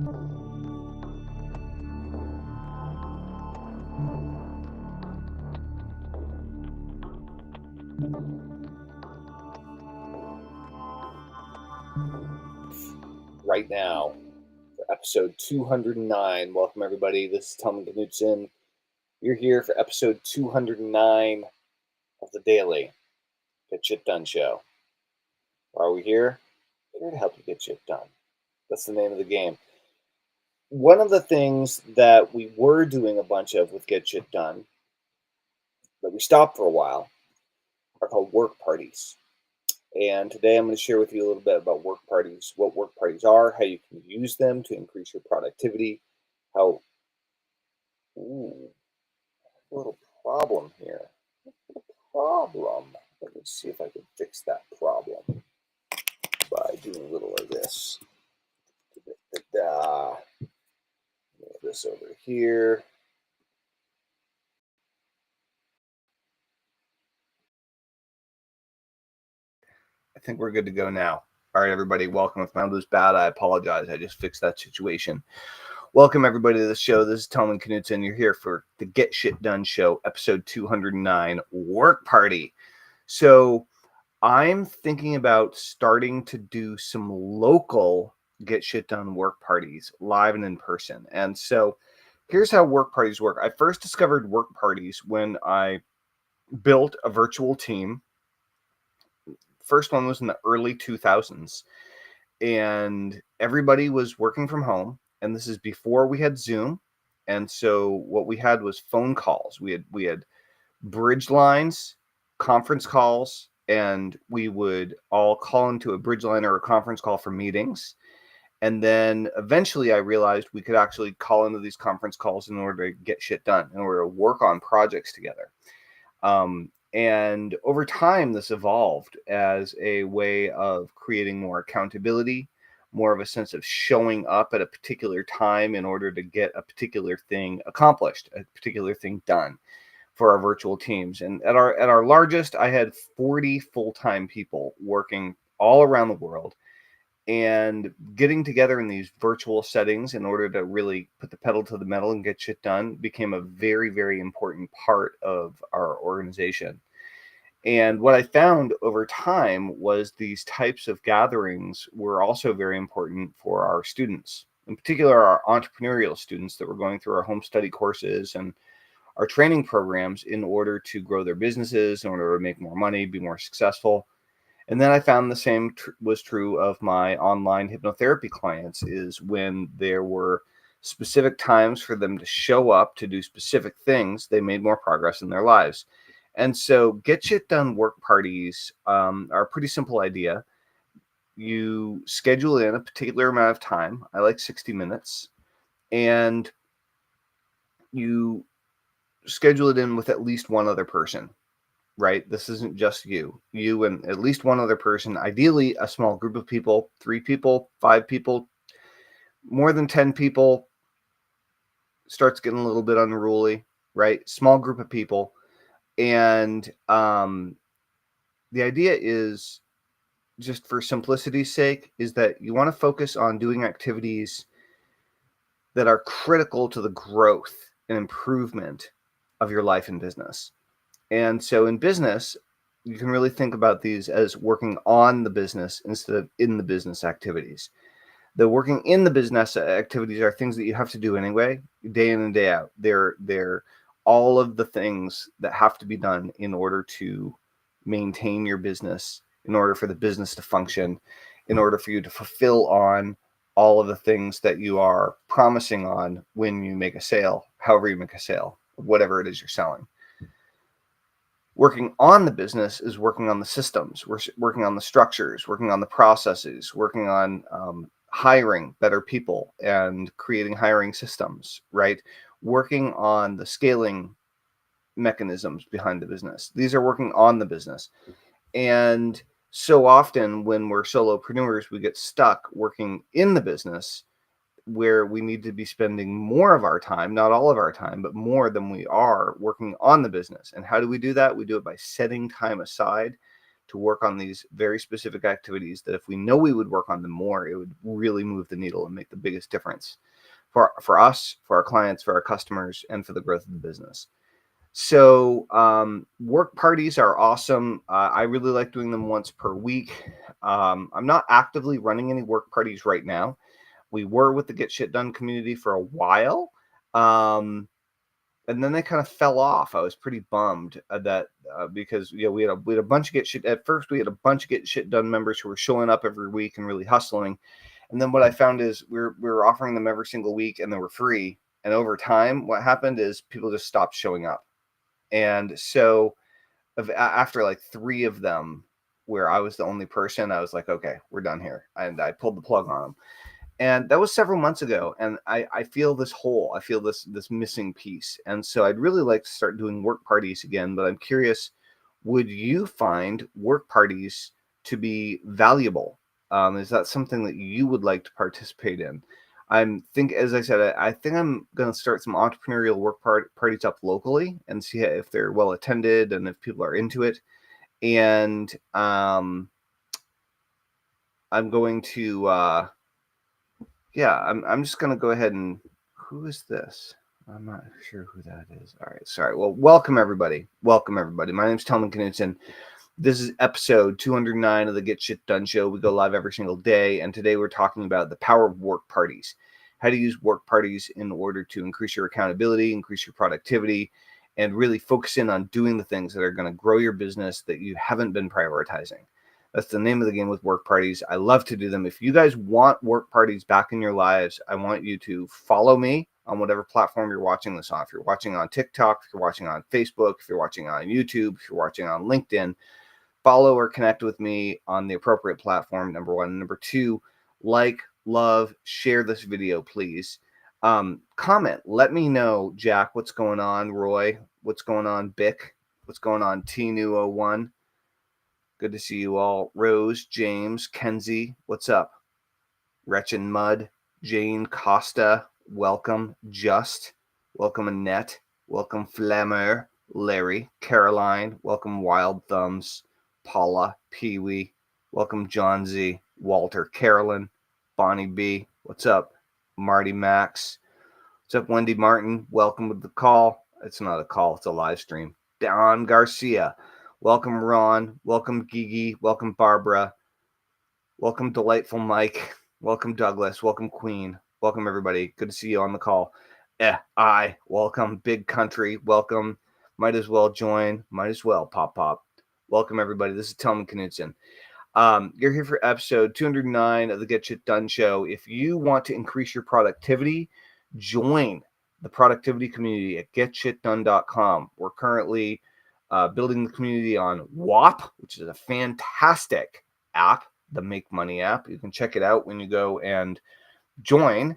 Right now for episode 209. Welcome, everybody. This is Tellman Curtis. You're here for episode 209 of the Daily Get Shit Done Show. Why are we here? We're here to help you get shit done. That's the name of the game. One of the things that we were doing a bunch of with Get Shit Done, that we stopped for a while, are called work parties. And today I'm going to share with you a little bit about work parties, what work parties are, how you can use them to increase your productivity, how... Ooh, a little problem here. Problem. Let me see if I can fix that problem by doing a little of this. Move this over here. I think we're good to go now. All right, everybody, welcome. If my sound was bad, I apologize. I just fixed that situation. Welcome, everybody, to the show. This is Tellman Curtis, and you're here for the Get Shit Done Show, episode 209, Work Party. So I'm thinking about starting to do some local Get Shit Done work parties, live and in person. And so here's how work parties work. I first discovered work parties when I built a virtual team. First one was in the early 2000s, and everybody was working from home. And this is before we had Zoom. And so what we had was phone calls. We had bridge lines, conference calls, and we would all call into a bridge line or a conference call for meetings. And then eventually I realized we could actually call into these conference calls in order to get shit done, in order to work on projects together. And over time, this evolved as a way of creating more accountability, more of a sense of showing up at a particular time in order to get a particular thing accomplished, a particular thing done for our virtual teams. And at our largest, I had 40 full-time people working all around the world and getting together in these virtual settings in order to really put the pedal to the metal and get shit done became a very, very important part of our organization. And what I found over time was these types of gatherings were also very important for our students, in particular our entrepreneurial students that were going through our home study courses and our training programs in order to grow their businesses, in order to make more money, be more successful. And then I found the same was true of my online hypnotherapy clients, is when there were specific times for them to show up to do specific things, they made more progress in their lives. And so Get Shit Done work parties are a pretty simple idea. You schedule in a particular amount of time. I like 60 minutes. And you schedule it in with at least one other person, right? This isn't just you and at least one other person, ideally a small group of people, 3 people, 5 people. More than 10 people starts getting a little bit unruly, right? Small group of people. And the idea is, just for simplicity's sake, is that you want to focus on doing activities that are critical to the growth and improvement of your life and business. And so in business, you can really think about these as working on the business instead of in the business activities. The working in the business activities are things that you have to do anyway, day in and day out. They're all of the things that have to be done in order to maintain your business, in order for the business to function, in order for you to fulfill on all of the things that you are promising on when you make a sale, however you make a sale, whatever it is you're selling. Working on the business is working on the systems, we're working on the structures, working on the processes, working on hiring better people and creating hiring systems, right? Working on the scaling mechanisms behind the business. These are working on the business. And so often when we're solopreneurs, we get stuck working in the business, where we need to be spending more of our time, not all of our time, but more than we are working on the business. And how do we do that? We do it by setting time aside to work on these very specific activities that if we know we would work on them more, it would really move the needle and make the biggest difference for us, for our clients, for our customers, and for the growth of the business. So work parties are awesome. I really like doing them once per week. I'm not actively running any work parties right now. We were with the Get Shit Done community for a while. And then they kind of fell off. I was pretty bummed that because we had a bunch of Get Shit. At first, we had a bunch of Get Shit Done members who were showing up every week and really hustling. And then what I found is we were offering them every single week, and they were free. And over time, what happened is people just stopped showing up. And so after like 3 of them, where I was the only person, I was like, okay, we're done here, and I pulled the plug on them. And that was several months ago, and I feel this hole. I feel this missing piece. And so I'd really like to start doing work parties again, but I'm curious, would you find work parties to be valuable? Is that something that you would like to participate in? As I said, I think I'm going to start some entrepreneurial work parties up locally and see if they're well attended and if people are into it. And I'm going to... I'm just going to go ahead and... Who is this? I'm not sure who that is. All right, sorry. Well, welcome, everybody. Welcome, everybody. My name is Tellman Curtis. This is episode 209 of the Get Shit Done Show. We go live every single day, and today we're talking about the power of work parties. How to use work parties in order to increase your accountability, increase your productivity, and really focus in on doing the things that are going to grow your business that you haven't been prioritizing. That's the name of the game with work parties. I love to do them. If you guys want work parties back in your lives, I want you to follow me on whatever platform you're watching this on. If you're watching on TikTok, if you're watching on Facebook, if you're watching on YouTube, if you're watching on LinkedIn, follow or connect with me on the appropriate platform, number 1. Number 2, like, love, share this video, please. Comment. Let me know, Jack, what's going on. Roy, what's going on. Bick, what's going on. T-New01. Good to see you all. Rose, James, Kenzie, what's up? Wretched Mud, Jane Costa, welcome. Just, welcome. Annette, welcome. Flammer, Larry, Caroline, welcome. Wild Thumbs, Paula, Pee-wee, welcome. John Z, Walter, Carolyn, Bonnie B, what's up? Marty Max, what's up? Wendy Martin, welcome with the call. It's not a call, it's a live stream. Don Garcia, welcome. Ron, welcome. Gigi, welcome. Barbara, welcome. Delightful Mike, welcome. Douglas, welcome. Queen, welcome. Everybody, good to see you on the call. Welcome. Big Country, welcome. Might as well join, might as well pop. Welcome, everybody. This is Tellman Curtis. You're here for episode 209 of the Get Shit Done Show. If you want to increase your productivity, join the productivity community at getshitdone.com. We're currently building the community on WAP, which is a fantastic app, the Make Money app. You can check it out when you go and join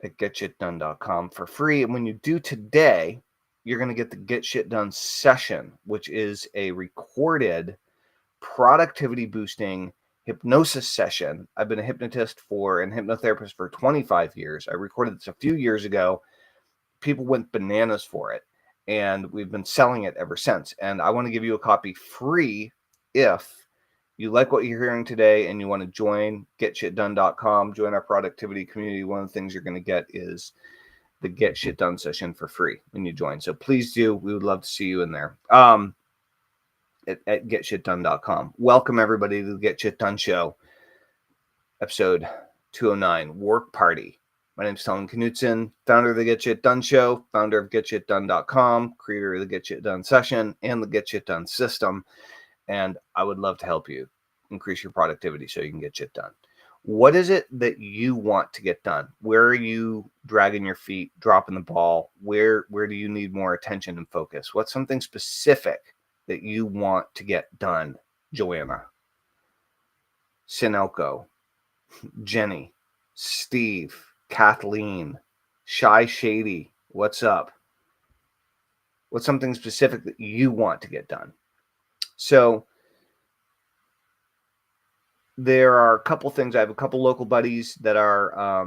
at getshitdone.com for free. And when you do today, you're going to get the Get Shit Done session, which is a recorded productivity boosting hypnosis session. I've been a hypnotist and hypnotherapist for 25 years. I recorded this a few years ago. People went bananas for it, and we've been selling it ever since. And I want to give you a copy free if you like what you're hearing today and you want to join getshitdone.com, join our productivity community. One of the things you're going to get is the Get Shit Done session for free when you join. So please do. We would love to see you in there. At getshitdone.com. Welcome, everybody, to the Get Shit Done Show, episode 209, Work Party. My name is Tellman Curtis, founder of the Get Shit Done Show, founder of getshitdone.com, creator of the Get Shit Done session and the Get Shit Done system. And I would love to help you increase your productivity so you can get shit done. What is it that you want to get done? Where are you dragging your feet, dropping the ball? Where do you need more attention and focus? What's something specific that you want to get done? Joanna, Sinelko, Jenny, Steve, Kathleen, Shy Shady, what's up? What's something specific that you want to get done? So there are a couple things. I have a couple local buddies that are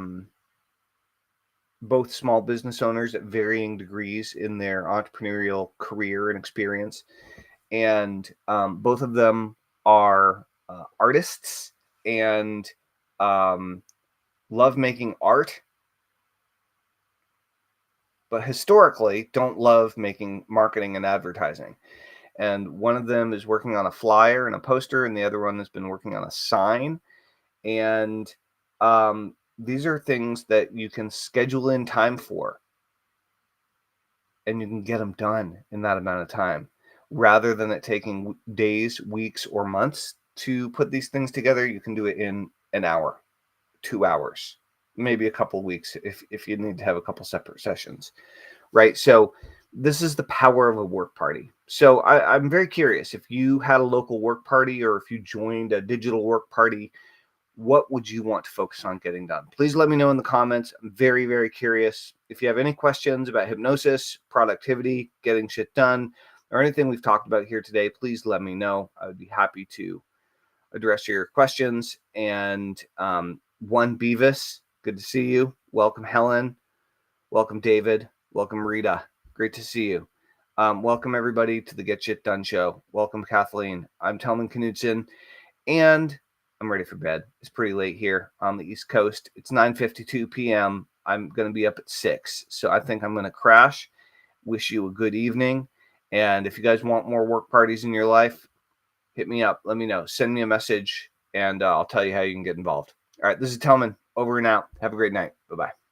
both small business owners at varying degrees in their entrepreneurial career and experience. and both of them are artists and love making art, but historically don't love making marketing and advertising. And one of them is working on a flyer and a poster, and the other one has been working on a sign. And these are things that you can schedule in time for, and you can get them done in that amount of time, rather than it taking days, weeks, or months to put these things together. You can do it in an hour, 2 hours, maybe a couple weeks if you need to have a couple separate sessions, right? So this is the power of a work party. So I'm very curious, if you had a local work party or if you joined a digital work party, what would you want to focus on getting done? Please let me know in the comments. I'm very, very curious. If you have any questions about hypnosis, productivity, getting shit done, or anything we've talked about here today, please let me know. I would be happy to address your questions. And One Beavis, good to see you. Welcome, Helen. Welcome, David. Welcome, Rita. Great to see you. Welcome, everybody, to the Get Shit Done show. Welcome, Kathleen. I'm Tellman Knudsen, and I'm ready for bed. It's pretty late here on the East Coast. It's 9:52 p.m. I'm going to be up at 6, so I think I'm going to crash. Wish you a good evening. And if you guys want more work parties in your life, hit me up. Let me know. Send me a message, and I'll tell you how you can get involved. All right, this is Tellman. Over and out. Have a great night. Bye-bye.